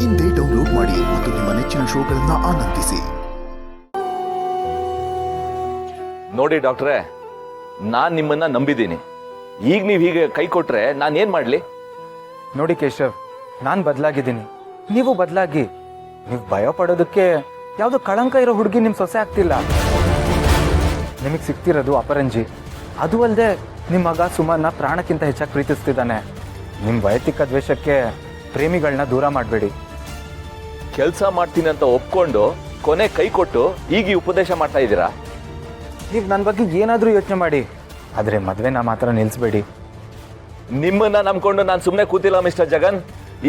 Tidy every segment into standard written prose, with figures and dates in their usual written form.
ಇಂದೇ ಡೌನ್ಲೋಡ್ ಮಾಡಿ ಮತ್ತು ನಿಮ್ಮ ನೆಚ್ಚಿನ ಶೋಗಳನ್ನ ಆನಂದಿಸಿ. ನೋಡಿ ಡಾಕ್ಟ್ರೇ, ನಾನ್ ನಿಮ್ಮನ್ನ ನಂಬಿದ್ದೀನಿ. ಈಗ ನೀವು ಹೀಗೆ ಕೈ ಕೊಟ್ರೆ ನಾನು ಏನ್ ಮಾಡ್ಲಿ? ನೋಡಿ ಕೇಶವ್, ನಾನು ಬದಲಾಗಿದ್ದೀನಿ, ನೀವು ಬದಲಾಗಿ. ನೀವು ಭಯ ಪಡೋದಕ್ಕೆ ಯಾವುದು ಕಳಂಕ ಇರೋ ಹುಡುಗಿ ನಿಮ್ಮ ಸೊಸೆ ಆಗ್ತಿಲ್ಲ. ನಿಮಗೆ ಸಿಗ್ತಿರೋದು ಅಪರಂಜಿ. ಅದು ಅಲ್ಲದೆ ನಿಮ್ಮ ಮಗ ಸುಮನ್ನ ಪ್ರಾಣಕ್ಕಿಂತ ಹೆಚ್ಚಾಗಿ ಪ್ರೀತಿಸ್ತಿದ್ದಾನೆ. ನಿಮ್ಮ ವೈಯಕ್ತಿಕ ದ್ವೇಷಕ್ಕೆ ಪ್ರೇಮಿಗಳನ್ನ ದೂರ ಮಾಡಬೇಡಿ. ಕೆಲಸ ಮಾಡ್ತೀನಿ ಅಂತ ಒಪ್ಕೊಂಡು ಕೊನೆ ಕೈ ಕೊಟ್ಟು ಈಗ ಈ ಉಪದೇಶ ಮಾಡ್ತಾ ಇದ್ದೀರಾ? ನೀವು ನನ್ನ ಬಗ್ಗೆ ಏನಾದರೂ ಯೋಚನೆ ಮಾಡಿ, ಆದರೆ ಮದುವೆನ ಮಾತ್ರ ನಿಲ್ಲಿಸಬೇಡಿ. ನಿಮ್ಮನ್ನ ನಂಬ್ಕೊಂಡು ನಾನು ಸುಮ್ಮನೆ ಕೂತಿಲ್ಲ ಮಿಸ್ಟರ್ ಜಗನ್.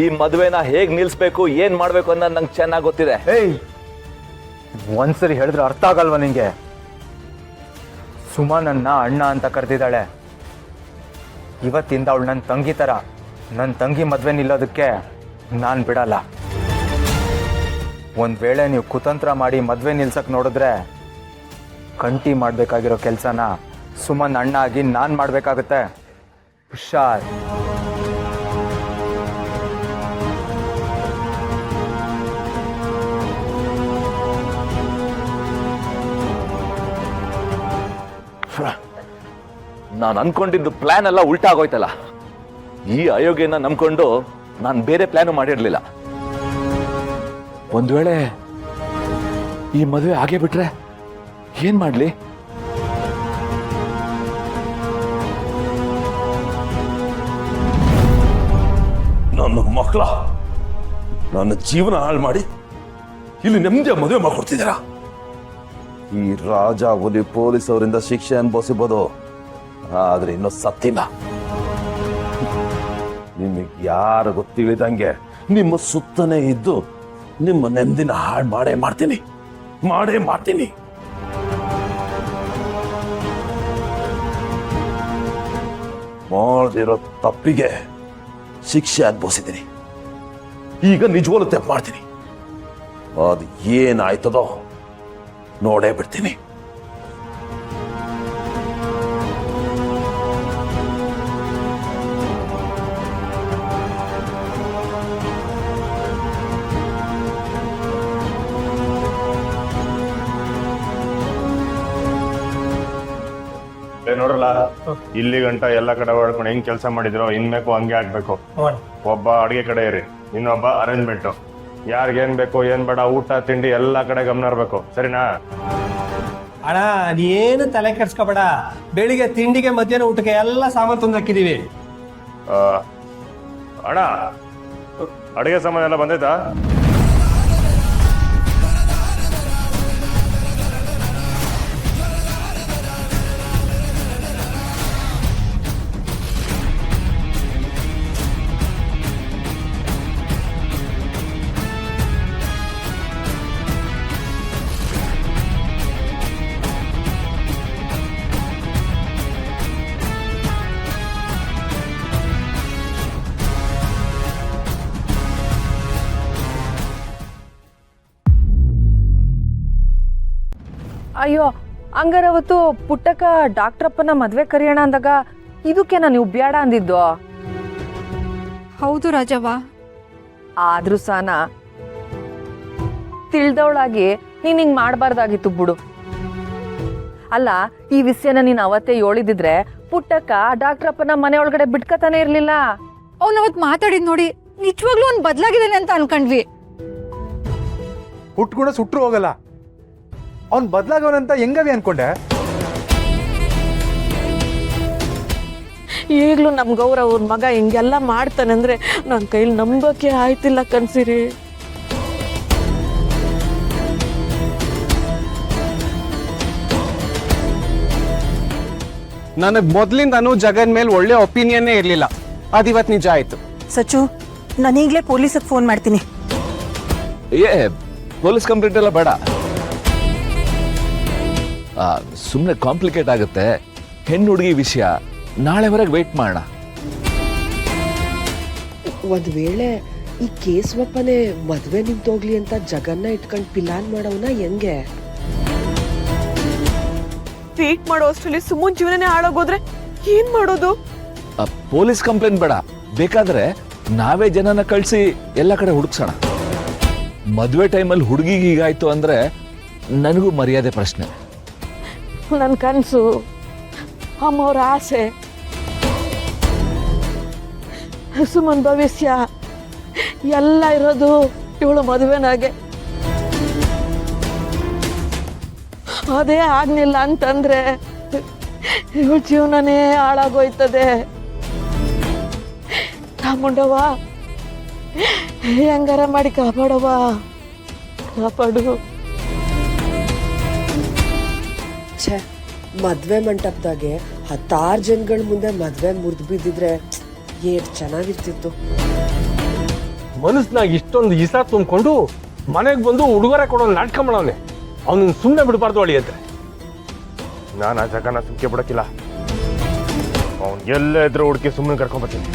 ಈ ಮದುವೆನ ಹೇಗ್ ನಿಲ್ಸ್ಬೇಕು, ಏನ್ ಮಾಡ್ಬೇಕು ಅನ್ನೋದು ನಂಗೆ ಚೆನ್ನಾಗಿ ಗೊತ್ತಿದೆ. ಏಯ್, ಒಂದ್ಸರಿ ಹೇಳಿದ್ರೆ ಅರ್ಥ ಆಗಲ್ವಾ ನಿಂಗೆ? ಸುಮಾ ನನ್ನ ಅಣ್ಣ ಅಂತ ಕರೆದಿದ್ದಾಳೆ. ಇವತ್ತಿಂದ ಅವಳು ನನ್ನ ತಂಗಿ ಥರ. ನನ್ನ ತಂಗಿ ಮದುವೆ ನಿಲ್ಲೋದಕ್ಕೆ ನಾನು ಬಿಡಲ್ಲ. ಒಂದು ವೇಳೆ ನೀವು ಕುತಂತ್ರ ಮಾಡಿ ಮದುವೆ ನಿಲ್ಸಕ್ಕೆ ನೋಡಿದ್ರೆ ಕಂಟಿ ಮಾಡಬೇಕಾಗಿರೋ ಕೆಲಸನ ಸುಮನ್ ಅಣ್ಣ ಆಗಿ ನಾನು ಮಾಡಬೇಕಾಗುತ್ತೆ. ಹುಷಾರ್. ನಾನು ಅನ್ಕೊಂಡಿದ್ದು ಪ್ಲಾನ್ ಎಲ್ಲ ಉಲ್ಟಾ ಆಗೋಯ್ತಲ್ಲ. ಈ ಅಯೋಗ್ಯನ ನಂಬ್ಕೊಂಡು ನಾನು ಬೇರೆ ಪ್ಲಾನು ಮಾಡಿರ್ಲಿಲ್ಲ. ಒಂದ್ ವೇಳೆ ಈ ಮದುವೆ ಆಗೇ ಬಿಟ್ರೆ ಏನ್ ಮಾಡ್ಲಿ? ನನ್ನ ಮಕ್ಕಳ ನನ್ನ ಜೀವನ ಹಾಳು ಮಾಡಿ ಇಲ್ಲಿ ನೆಮ್ಮದಿಯ ಮದುವೆ ಮಾಡ್ಕೊಡ್ತಿದ್ದೀರಾ? ಈ ರಾಜ ಹುಲಿ ಪೊಲೀಸ್ ಅವರಿಂದ ಶಿಕ್ಷೆ ಅನುಭವಿಸಬಹುದು, ಆದ್ರೆ ಇನ್ನೂ ಸತ್ತಿಲ್ಲ. ನಿಮಗೆ ಯಾರು ಗೊತ್ತಿಳಿದಂಗೆ ನಿಮ್ಮ ಸುತ್ತನೇ ಇದ್ದು ನಿಮ್ಮ ನೆಮ್ಮದಿನ ಹಾಳು ಮಾಡೇ ಮಾಡ್ತೀನಿ. ಮಾಡದಿರೋ ತಪ್ಪಿಗೆ ಶಿಕ್ಷೆ ಅನುಭವಿಸಿದ್ದೀನಿ. ಈಗ ನಿಜವಾಗ್ಲೂ ತಪ್ಪು ಮಾಡ್ತೀನಿ. ಅದು ಏನಾಯ್ತದೋ ನೋಡೇ ಬಿಡ್ತೀನಿ. ನೋಡ್ರಲ್ಲ, ಇಲ್ಲಿ ಗಂಟ ಎಲ್ಲ ಕಡೆ ಓಡ್ಕೊಂಡು ಹೆಂಗ್ ಕೆಲಸ ಮಾಡಿದ್ರು ಇನ್ಬೇಕು ಹಂಗೆ ಆಗ್ಬೇಕು. ಒಬ್ಬ ಅಡಿಗೆ ಕಡೆ ಇರಿ, ಇನ್ನೊಬ್ಬ ಅರೇಂಜ್ಮೆಂಟ್. ಯಾರಿಗೇನ್ ಬೇಕು ಏನ್ ಬೇಡ, ಊಟ ತಿಂಡಿ ಎಲ್ಲಾ ಕಡೆ ಗಮನ ಇರ್ಬೇಕು, ಸರಿನಾ? ಅಣ್ಣ ಅದೇನು ತಲೆ ಕೆಡ್ಸ್ಕೊಬೇಡ. ಬೆಳಿಗ್ಗೆ ತಿಂಡಿಗೆ ಮಧ್ಯಾಹ್ನ ಊಟಕ್ಕೆ ಎಲ್ಲ ಸಾಮಾನು ತಂದು ಹಾಕಿದೀವಿ. ಅಣ್ಣ, ಅಡಿಗೆ ಸಾಮಾನು ಎಲ್ಲ ಬಂದೈತಾ? ಅಯ್ಯೋ, ಹಂಗಾರ ಅವತ್ತು ಪುಟ್ಟಕ್ಕ ಡಾಕ್ಟ್ರಪ್ಪನ ಮದ್ವೆ ಕರಿಯೋಣ ಅಂದಾಗ ಇದಕ್ಕೇನ ನೀವು ಬ್ಯಾಡ ಅಂದಿದ್ದು? ಹೌದು ರಾಜವ್ವ. ಆದ್ರೂ ಸಾನ ತಿಳಿದವಳಾಗಿ ನೀನ್ ಹಿಂಗ್ ಮಾಡಬಾರ್ದಾಗಿತ್ತು ಬಿಡು. ಅಲ್ಲ, ಈ ವಿಷಯನ ನೀನ್ ಅವತ್ತೇ ಹೇಳಿದಿದ್ರೆ ಪುಟ್ಟಕ್ಕ ಡಾಕ್ಟ್ರಪ್ಪನ ಮನೆ ಒಳಗಡೆ ಬಿಟ್ಕತಾನೆ ಇರ್ಲಿಲ್ಲ. ಅವ್ನು ಅವತ್ತು ಮಾತಾಡಿದ್ ನೋಡಿ ನಿಜವಾಗ್ಲೂ ಅವ್ನು ಬದಲಾಗಿದ್ದಾನೆ ಅಂತ ಅನ್ಕೊಂಡ್ವಿ. ಹುಟ್ಗುಣ ಸುಟ್ರು ಹೋಗಲ್ಲ. ಅವ್ನು ಬದಲಾಗವನಂತ ಹೆಂಗವಿ ಅನ್ಕೊಂಡೆ? ಈಗಲೂ ನಮ್ಮ ಗೌರವ ಅವ್ರ ಮಗ ಹಿಂಗೆಲ್ಲ ಮಾಡ್ತಾನೆ ಅಂದ್ರೆ ನನ್ನ ಕೈಲಿ ನಂಬಕ್ಕೆ ಆಯ್ತಿಲ್ಲ ಕನ್ಸಿರಿ. ನನಗೆ ಮೊದಲಿಂದನೂ ಜಗನ್ ಮೇಲೆ ಒಳ್ಳೆ ಒಪಿನಿಯನ್ನೇ ಇರಲಿಲ್ಲ. ಅದಿವತ್ತು ನಿಜ ಆಯ್ತು. ಸಚು, ನಾನೀಗಲೇ ಪೊಲೀಸಿಗೆ ಫೋನ್ ಮಾಡ್ತೀನಿ. ಪೊಲೀಸ್ ಕಂಪ್ಲೇಂಟ್ ಎಲ್ಲ ಬೇಡ, ಸುಮ್ಮನೆ ಕಾಂಪ್ಲಿಕೇಟ್ ಆಗುತ್ತೆ. ಹೆಣ್ಣು ಹುಡುಗಿ ವಿಷಯ ನಾಳೆವರೆಗೆ ವೇಟ್ ಮಾಡೋಣ. ಒಂದ್ ವೇಳೆ ಈ ಕೇಸವಪ್ಪನೇ ಮದ್ವೆ ನಿಂತೋಗ್ಲಿ ಅಂತ ಜಗನ್ನ ಇಟ್ಕೊಂಡು ಪಿಲಾನ್ ಮಾಡವನ ಹೆಂಗೆ? ವೇಟ್ ಮಾಡೋ ಅಷ್ಟರಲ್ಲಿ ಸುಮ್ಮನ್ ಜೀವನನೇ ಹಾಳಾಗೋದ್ರೆ ಏನ್ ಮಾಡೋದು? ಪೊಲೀಸ್ ಕಂಪ್ಲೇಂಟ್ ಬೇಡ, ಬೇಕಾದ್ರೆ ನಾವೇ ಜನನ ಕಳಿಸಿ ಎಲ್ಲ ಕಡೆ ಹುಡುಕ್ಸೋಣ. ಮದುವೆ ಟೈಮಲ್ಲಿ ಹುಡುಗಿಗೆ ಹೀಗಾಯ್ತು ಅಂದ್ರೆ ನನಗೂ ಮರ್ಯಾದೆ ಪ್ರಶ್ನೆ. ನನ್ನ ಕನಸು, ಅಮ್ಮವ್ರ ಆಸೆ, ಸುಮನ್ ಭವಿಷ್ಯ ಎಲ್ಲ ಇರೋದು ಇವಳು ಮದುವೆನಾಗೆ. ಅದೇ ಆಗ್ಲಿಲ್ಲ ಅಂತಂದ್ರೆ ಇವಳ ಜೀವನನೇ ಹಾಳಾಗೋಯ್ತದೆ. ಕಾಮುಂಡವ್ವ, ಹೆಂಗಾರ ಮಾಡಿ ಕಾಪಾಡವ್ವ, ಕಾಪಾಡು. ಛೇ, ಮದ್ವೆ ಮಂಟಪದಾಗೆ 10 ಜನಗಳ ಮುಂದೆ ಮದ್ವೆ ಮುರಿದು ಬಿದ್ದಿದ್ರೆ ಏಟ್ ಚೆನ್ನಾಗಿರ್ತಿತ್ತು. ಮನಸ್ನಾಗ ಇಷ್ಟೊಂದು ಇಸ ತುಂಬಿಕೊಂಡು ಮನೆಗೆ ಬಂದು ಉಡುಗೊರೆ ಕೊಡೋ ನಾಟಕ ಮಾಡವನೆ. ಅವನನ್ನ ಸುಮ್ಮನೆ ಬಿಡಬಾರ್ದು ಅಳಿ ಅಂದ್ರೆ. ನಾನು ಆ ಜಗನ ಸುಮ್ಕೆ ಬಿಡಕ್ಕಿಲ್ಲ. ಅವನು ಎಲ್ಲೇ ಇದ್ರೂ ಹುಡುಕಿ ಸುಮ್ಮನೆ ಕರ್ಕೊಂಡ್ಬರ್ತೀನಿ.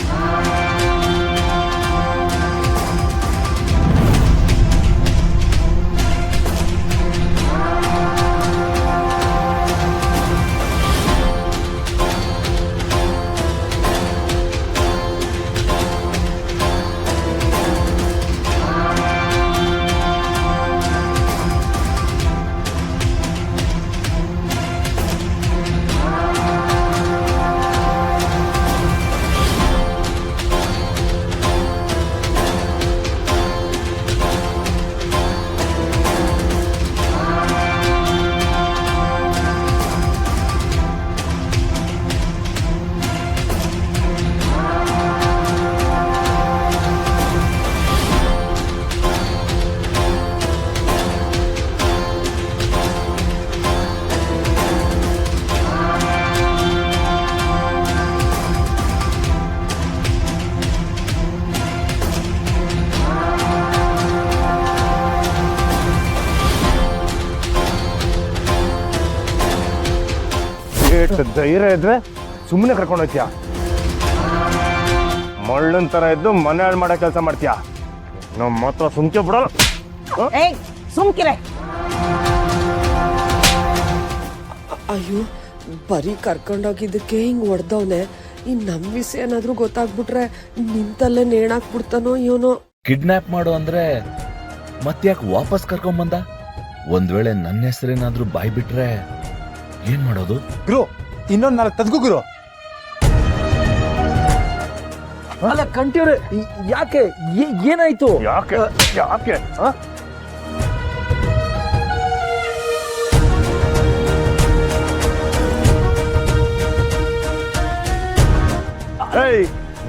ಧೈರ್ಯ ಇದ್ರೆ ಸುಮ್ಮನೆ ಕರ್ಕೊಂಡು ಹೋಗ್ತೀಯ. ಮಳ್ಳನ್ ತರ ಇದ್ದು ಮನೆ ಹಾಳು ಮಾಡೋ ಕೆಲಸ ಮಾಡ್ತೀಯ. ನಮ್ಮ ಮಾತ್ರ ಸುಮ್ಕೆ ಬಿಡಲ್ಲ. ಸುಮ್ಕಿರೆ. ಅಯ್ಯೋ, ಬರೀ ಕರ್ಕೊಂಡೋಗಿದ್ದಕ್ಕೆ ಹಿಂಗ್ ಹೊಡೆದವನೆ. ಇನ್ ನಮ್ ವಿಷಯ ಏನಾದ್ರೂ ಗೊತ್ತಾಗ್ಬಿಟ್ರೆ ನಿಂತಲ್ಲೇ ನೇಣಾಕ್ಬಿಡ್ತಾನೋ ಇವನು. ಕಿಡ್ನಾಪ್ ಮಾಡು ಅಂದ್ರೆ ಮತ್ತ್ಯಾಕೆ ವಾಪಸ್ ಕರ್ಕೊಂಬಂದ? ಒಂದ್ ವೇಳೆ ನನ್ನ ಹೆಸರೇನಾದ್ರೂ ಬಾಯ್ ಬಿಟ್ರೆ ಏನ್ ಮಾಡೋದು? ಗುರು, ಇನ್ನೊಂದು 4 ತದ್ಗು ಗುರು. ಅಲ್ಲ ಕಂಟಿಯವ್ರೆ, ಯಾಕೆ ಏನಾಯ್ತು? ಯಾಕೆ ಯಾಕೆ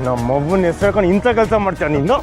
ನಮ್ಮವ್ವನ ಹೆಸರು ಇಂಥ ಕೆಲಸ ಮಾಡ್ತೀಯ ನೀನು?